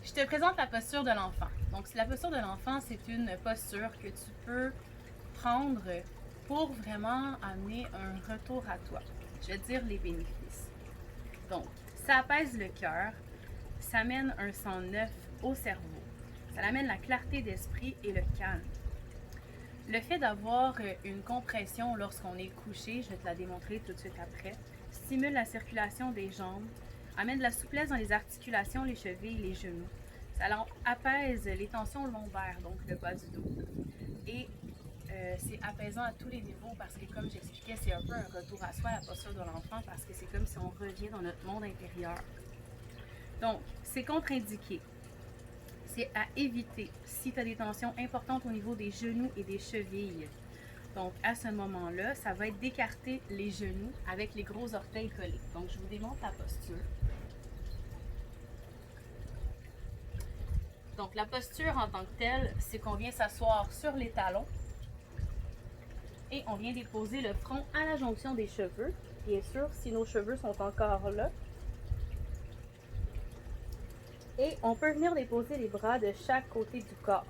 Je te présente la posture de l'enfant. Donc, la posture de l'enfant, c'est une posture que tu peux prendre pour vraiment amener un retour à toi. Je vais te dire les bénéfices. Donc, ça apaise le cœur, ça amène un sang neuf au cerveau, ça amène la clarté d'esprit et le calme. Le fait d'avoir une compression lorsqu'on est couché, je vais te la démontrer tout de suite après, stimule la circulation des jambes, amène de la souplesse dans les articulations, les chevilles, les genoux. Ça apaise les tensions lombaires, donc le bas du dos. Et c'est apaisant à tous les niveaux parce que, comme j'expliquais, c'est un peu un retour à soi, la posture de l'enfant, parce que c'est comme si on revient dans notre monde intérieur. Donc, c'est contre-indiqué. C'est à éviter si tu as des tensions importantes au niveau des genoux et des chevilles. Donc, à ce moment-là, ça va être d'écarter les genoux avec les gros orteils collés. Donc, je vous démontre la posture. Donc, la posture en tant que telle, c'est qu'on vient s'asseoir sur les talons et on vient déposer le front à la jonction des cheveux. Bien sûr, si nos cheveux sont encore là. Et on peut venir déposer les bras de chaque côté du corps.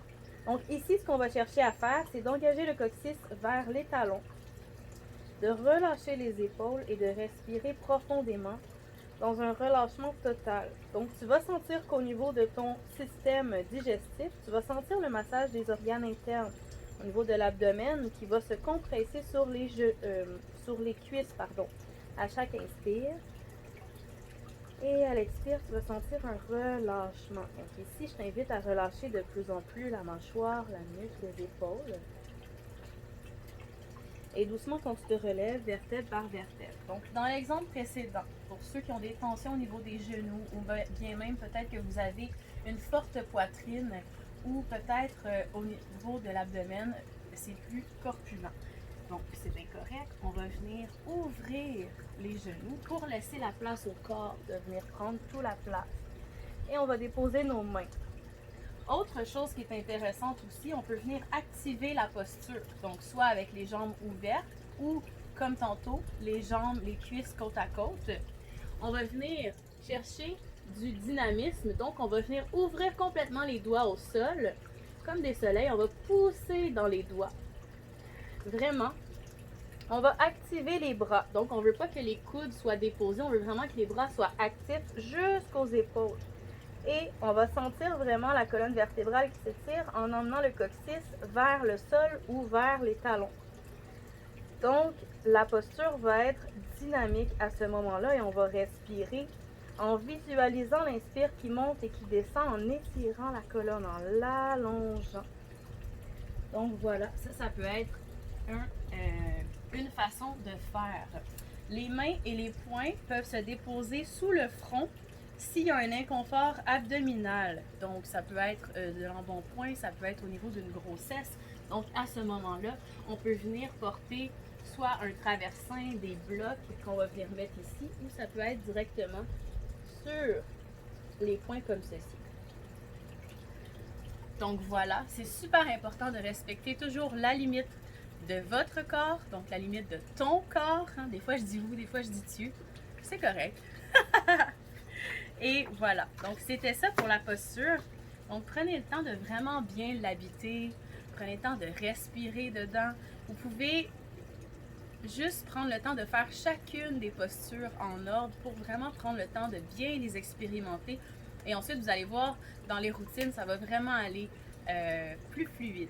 Donc ici, ce qu'on va chercher à faire, c'est d'engager le coccyx vers les talons, de relâcher les épaules et de respirer profondément dans un relâchement total. Donc tu vas sentir qu'au niveau de ton système digestif, tu vas sentir le massage des organes internes au niveau de l'abdomen qui va se compresser sur les cuisses, à chaque inspire. Et à l'expire, tu vas sentir un relâchement. Donc ici, je t'invite à relâcher de plus en plus la mâchoire, la nuque, les épaules. Et doucement, quand tu te relèves, vertèbre par vertèbre. Donc, dans l'exemple précédent, pour ceux qui ont des tensions au niveau des genoux, ou bien même peut-être que vous avez une forte poitrine, ou peut-être au niveau de l'abdomen, c'est plus corpulent. Donc, c'est bien correct. On va venir ouvrir les genoux pour laisser la place au corps de venir prendre toute la place. Et on va déposer nos mains. Autre chose qui est intéressante aussi, on peut venir activer la posture. Donc, soit avec les jambes ouvertes ou, comme tantôt, les jambes, les cuisses côte à côte. On va venir chercher du dynamisme. Donc, on va venir ouvrir complètement les doigts au sol, comme des soleils. On va pousser dans les doigts. Vraiment, on va activer les bras. Donc, on ne veut pas que les coudes soient déposés. On veut vraiment que les bras soient actifs jusqu'aux épaules. Et on va sentir vraiment la colonne vertébrale qui s'étire en emmenant le coccyx vers le sol ou vers les talons. Donc, la posture va être dynamique à ce moment-là et on va respirer en visualisant l'inspire qui monte et qui descend, en étirant la colonne, en l'allongeant. Donc, voilà, ça peut être une façon de faire. Les mains et les poings peuvent se déposer sous le front s'il y a un inconfort abdominal. Donc, ça peut être de l'embonpoint, ça peut être au niveau d'une grossesse. Donc, à ce moment-là, on peut venir porter soit un traversin, des blocs qu'on va venir mettre ici, ou ça peut être directement sur les points comme ceci. Donc voilà, c'est super important de respecter toujours la limite de votre corps, donc la limite de ton corps. Hein. Des fois je dis vous, des fois je dis tu. C'est correct. Et voilà, donc c'était ça pour la posture. Donc prenez le temps de vraiment bien l'habiter. Prenez le temps de respirer dedans. Vous pouvez juste prendre le temps de faire chacune des postures en ordre pour vraiment prendre le temps de bien les expérimenter. Et ensuite, vous allez voir, dans les routines, ça va vraiment aller plus fluide.